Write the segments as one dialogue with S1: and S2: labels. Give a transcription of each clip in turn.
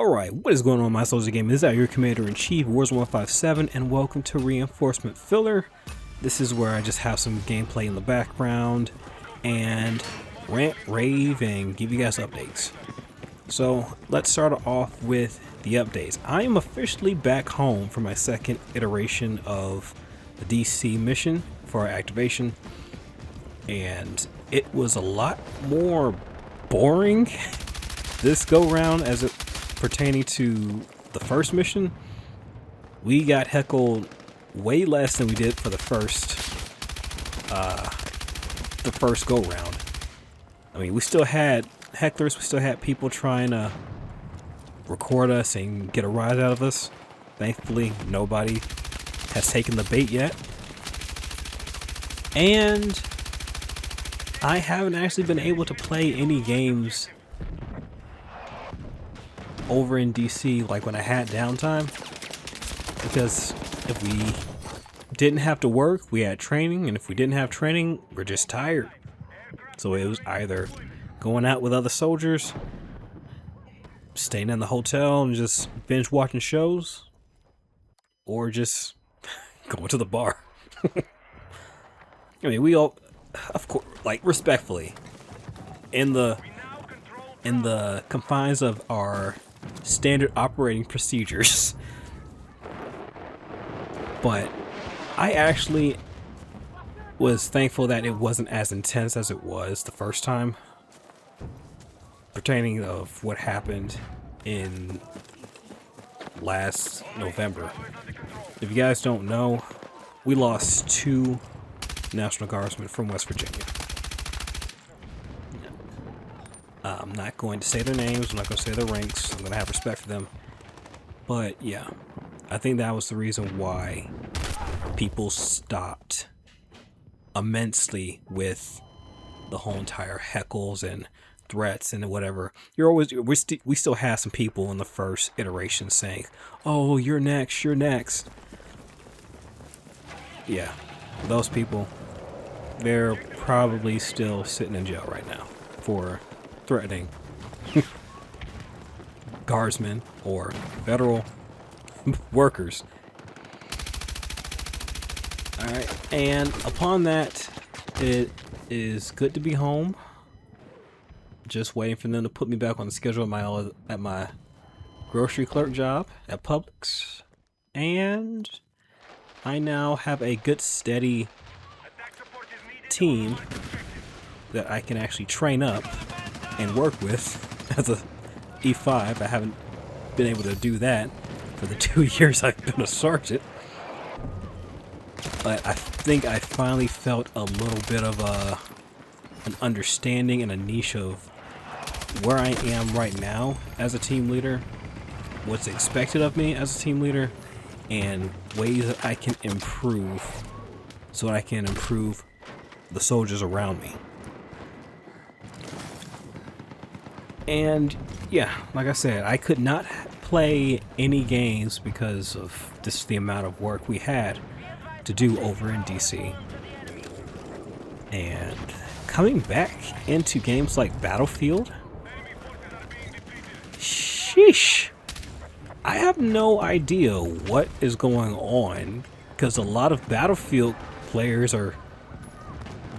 S1: Alright, what is going on, my soldier game? This is your Commander-in-Chief, Wars157, and welcome to Reinforcement Filler. This is where I just have some gameplay in the background and rant, rave, and give you guys updates. So let's start off with the updates. I am officially back home for my second iteration of the DC mission for our activation, and it was a lot more boring this go round as it pertaining to the first mission. We got heckled way less than we did for the first go round. I mean, we still had hecklers, we still had people trying to record us and get a rise out of us. Thankfully, nobody has taken the bait yet. And I haven't actually been able to play any games over in DC like when I had downtime, because if we didn't have to work, we had training, and if we didn't have training, we're just tired. So it was either going out with other soldiers, staying in the hotel and just binge watching shows, or just going to the bar. I mean, we all, of course, like, respectfully, in the confines of our standard operating procedures. But I actually was thankful that it wasn't as intense as it was the first time, pertaining of what happened in last November. If you guys don't know, we lost 2 National Guardsmen from West Virginia. I'm not going to say their names, I'm not going to say their ranks, I'm going to have respect for them. But yeah, I think that was the reason why people stopped immensely with the whole entire heckles and threats and whatever. We still have some people in the first iteration saying, "Oh, you're next, you're next." Yeah, those people, they're probably still sitting in jail right now for threatening guardsmen or federal workers. Alright, and upon that, it is good to be home. Just waiting for them to put me back on the schedule at my grocery clerk job at Publix. And I now have a good steady team that I can actually train up and work with as a E5. I haven't been able to do that for the 2 years I've been a sergeant. But I think I finally felt a little bit of an understanding and a niche of where I am right now as a team leader, what's expected of me as a team leader, and ways that I can improve so that I can improve the soldiers around me. And yeah, like I said, I could not play any games because of just the amount of work we had to do over in DC. And coming back into games like Battlefield, sheesh, I have no idea what is going on, because a lot of Battlefield players are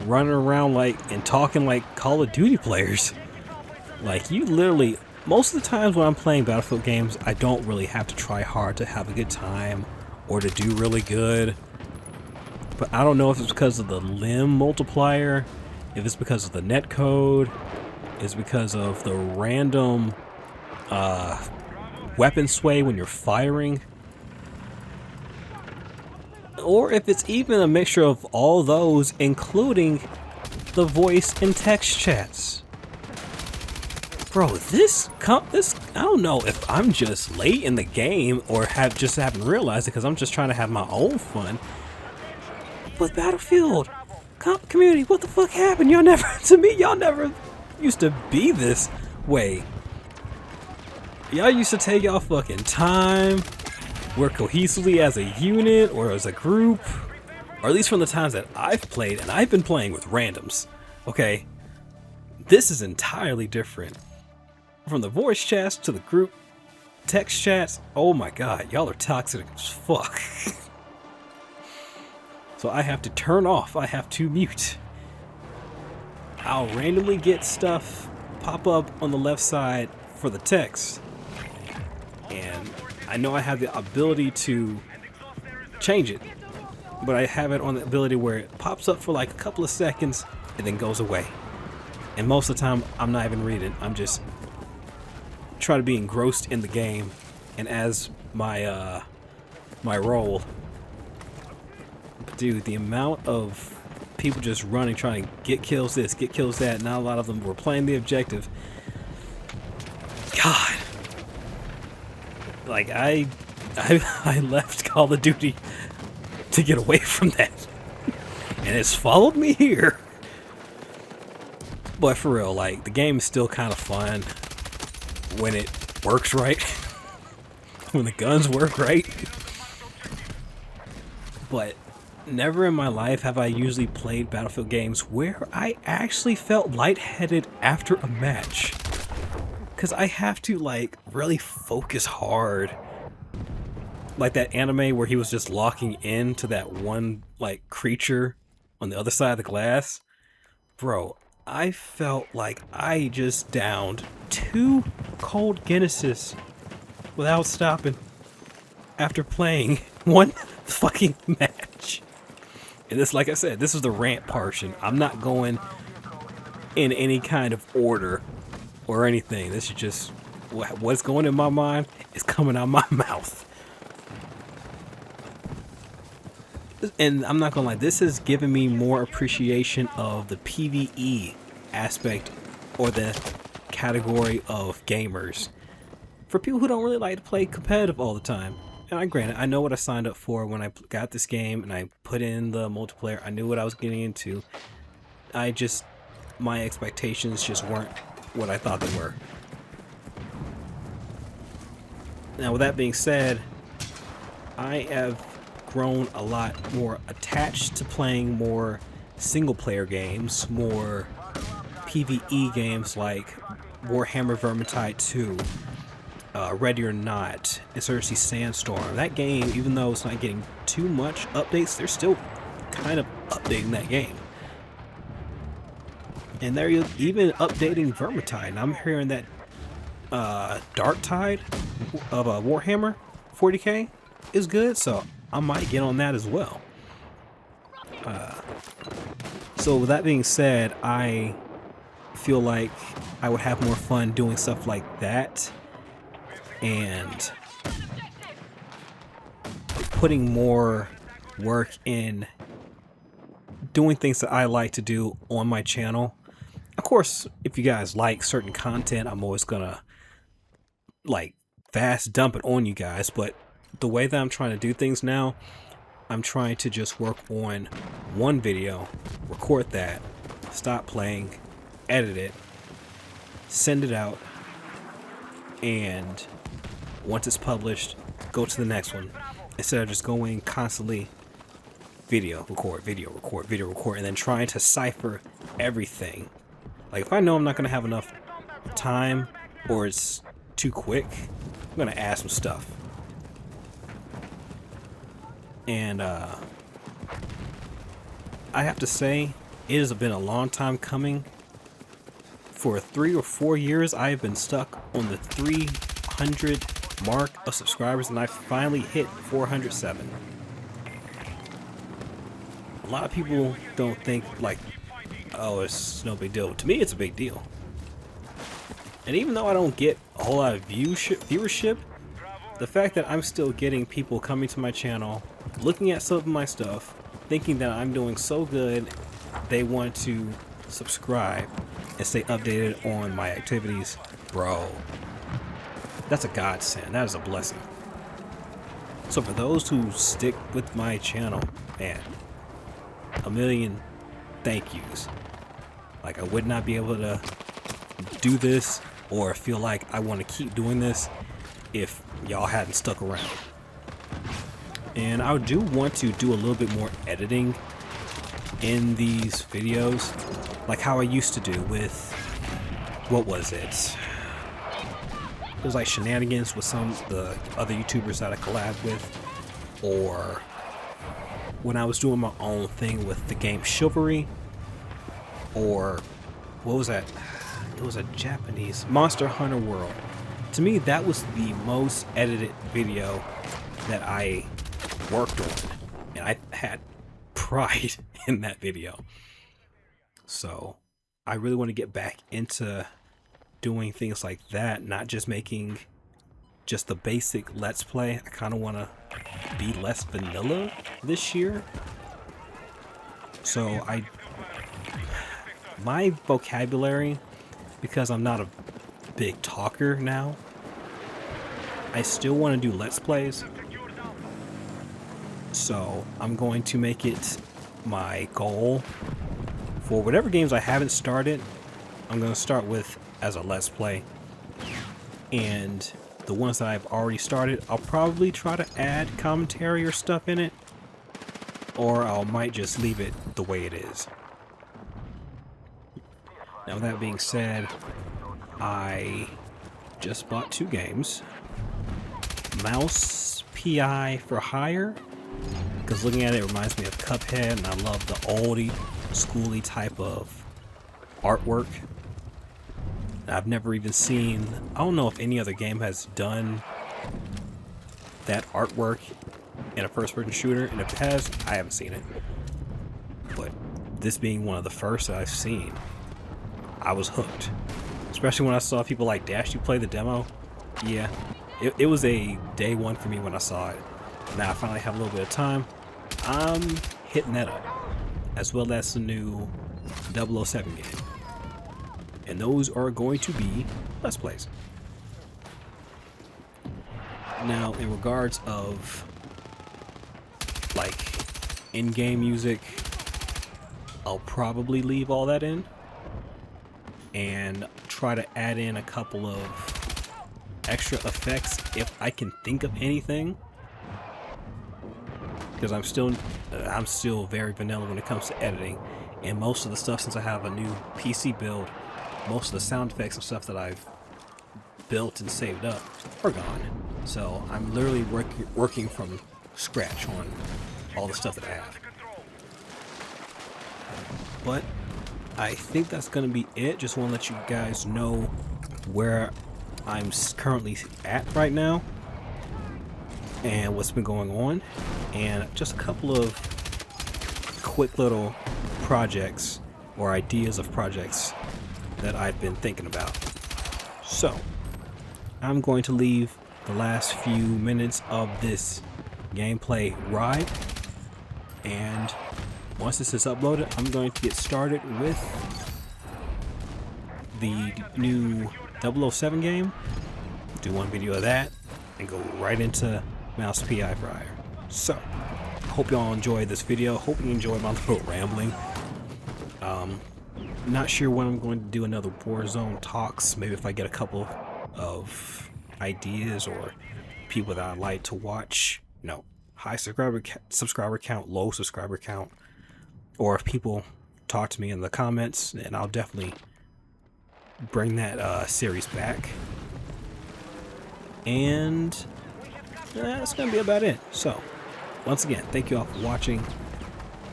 S1: running around and talking like Call of Duty players. Like, you literally, most of the times when I'm playing Battlefield games, I don't really have to try hard to have a good time or to do really good. But I don't know if it's because of the limb multiplier, if it's because of the netcode, if it's because of the random weapon sway when you're firing, or if it's even a mixture of all those, including the voice and text chats. Bro, this, I don't know if I'm just late in the game or haven't realized it because I'm just trying to have my own fun. But Battlefield community, what the fuck happened? Y'all never used to be this way. Y'all used to take y'all fucking time, work cohesively as a unit or as a group, or at least from the times that I've played, and I've been playing with randoms. Okay, this is entirely different. From the voice chats to the group text chats, oh my god, y'all are toxic as fuck. So I have to turn off, I have to mute. I'll randomly get stuff pop up on the left side for the text, and I know I have the ability to change it, but I have it on the ability where it pops up for like a couple of seconds and then goes away. And most of the time I'm not even reading, I'm just trying to be engrossed in the game and as my my role. Dude, the amount of people just running trying to get kills this, get kills that, not a lot of them were playing the objective. God, like I left Call of Duty to get away from that, and it's followed me here. But for real, like, the game is still kind of fun when it works right, when the guns work right. But never in my life have I usually played Battlefield games where I actually felt lightheaded after a match. Because I have to, like, really focus hard. Like that anime where he was just locking into that one, like, creature on the other side of the glass. Bro, I felt like I just downed 2 cold Guinnesses without stopping after playing one fucking match. And this, like I said, this is the rant portion. I'm not going in any kind of order or anything. This is just what's going in my mind is coming out my mouth. And I'm not gonna lie, this has given me more appreciation of the PvE aspect or the category of gamers. For people who don't really like to play competitive all the time. And granted, I know what I signed up for when I got this game and I put in the multiplayer. I knew what I was getting into. My expectations just weren't what I thought they were. Now, with that being said, I have grown a lot more attached to playing more single player games, more PvE games like Warhammer Vermintide 2, Ready or Not, Insurgency Sandstorm. That game, even though it's not getting too much updates, they're still kind of updating that game. And they're even updating Vermintide. And I'm hearing that Darktide of Warhammer 40k is good, so I might get on that as well. So with that being said, I feel like I would have more fun doing stuff like that and putting more work in doing things that I like to do on my channel. Of course, if you guys like certain content, I'm always gonna like fast dump it on you guys, but the way that I'm trying to do things now, I'm trying to just work on one video, record that, stop playing, edit it, send it out, and once it's published, go to the next one, instead of just going constantly video, record, video, record, video, record, and then trying to cipher everything. Like, if I know I'm not going to have enough time or it's too quick, I'm going to add some stuff. And I have to say, it has been a long time coming. For 3 or 4 years, I have been stuck on the 300 mark of subscribers, and I finally hit 407. A lot of people don't think, like, oh, it's no big deal. To me, it's a big deal. And even though I don't get a whole lot of viewership, the fact that I'm still getting people coming to my channel, looking at some of my stuff, thinking that I'm doing so good, they want to subscribe and stay updated on my activities, bro, that's a godsend. That is a blessing. So for those who stick with my channel, man, a million thank yous. Like, I would not be able to do this or feel like I want to keep doing this if y'all hadn't stuck around. And I do want to do a little bit more editing in these videos, like how I used to do with, what was it? was like shenanigans with some of the other YouTubers that I collab with, or when I was doing my own thing with the game Chivalry, or what was that? It was a Japanese Monster Hunter World. To me, that was the most edited video that I worked on, and I had pride in that video. So I really want to get back into doing things like that, not just making just the basic let's play. I kind of want to be less vanilla this year. So my vocabulary, because I'm not a big talker now, I still want to do let's plays. So I'm going to make it my goal for whatever games I haven't started. I'm going to start with as a let's play, and the ones that I've already started, I'll probably try to add commentary or stuff in it, or I might just leave it the way it is. Now, that being said, I just bought 2 games. Mouse PI for Hire, because looking at it reminds me of Cuphead, and I love the oldie, schooly type of artwork. I've never even seen, I don't know if any other game has done that artwork in a first-person shooter, and if it has, I haven't seen it. But this being one of the first that I've seen, I was hooked. Especially when I saw people like Dash, you play the demo. Yeah, it was a day one for me when I saw it. Now I finally have a little bit of time. I'm hitting that up, as well as the new 007 game. And those are going to be let's plays. Now, in regards of like in-game music, I'll probably leave all that in and try to add in a couple of extra effects if I can think of anything, because I'm still very vanilla when it comes to editing, and most of the stuff, since I have a new PC build, most of the sound effects and stuff that I've built and saved up are gone. So I'm literally working from scratch on all the stuff that I have. But I think that's going to be it. Just want to let you guys know where I'm currently at right now and what's been going on, and just a couple of quick little projects or ideas of projects that I've been thinking about. So I'm going to leave the last few minutes of this gameplay ride, and once this is uploaded, I'm going to get started with the new 007 game, do one video of that, and go right into Mouse PI for Hire. So hope y'all enjoyed this video. Hope you enjoyed my little rambling. Not sure when I'm going to do another Warzone talks. Maybe if I get a couple of ideas or people that I like to watch. No, high subscriber count, low subscriber count, or if people talk to me in the comments, and I'll definitely bring that series back. And that's gonna be about it. So once again, thank you all for watching.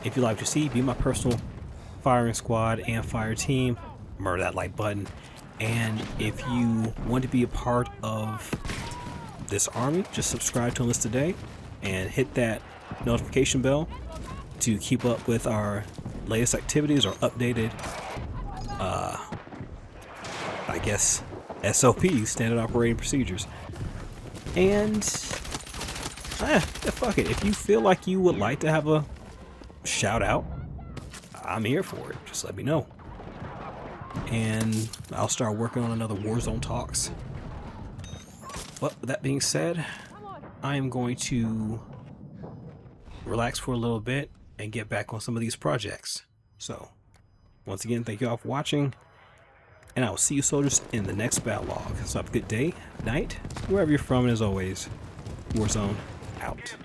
S1: If you like to see, be my personal firing squad and fire team, remember that like button. And if you want to be a part of this army, just subscribe to Enlist Today and hit that notification bell to keep up with our latest activities or updated I guess SOPs, standard operating procedures. And yeah, fuck it, if you feel like you would like to have a shout out, I'm here for it. Just let me know, and I'll start working on another Warzone talks. But with that being said, I am going to relax for a little bit and get back on some of these projects. So once again, thank you all for watching, and I will see you soldiers in the next battle log. So have a good day, night, wherever you're from, and as always, Warzone out.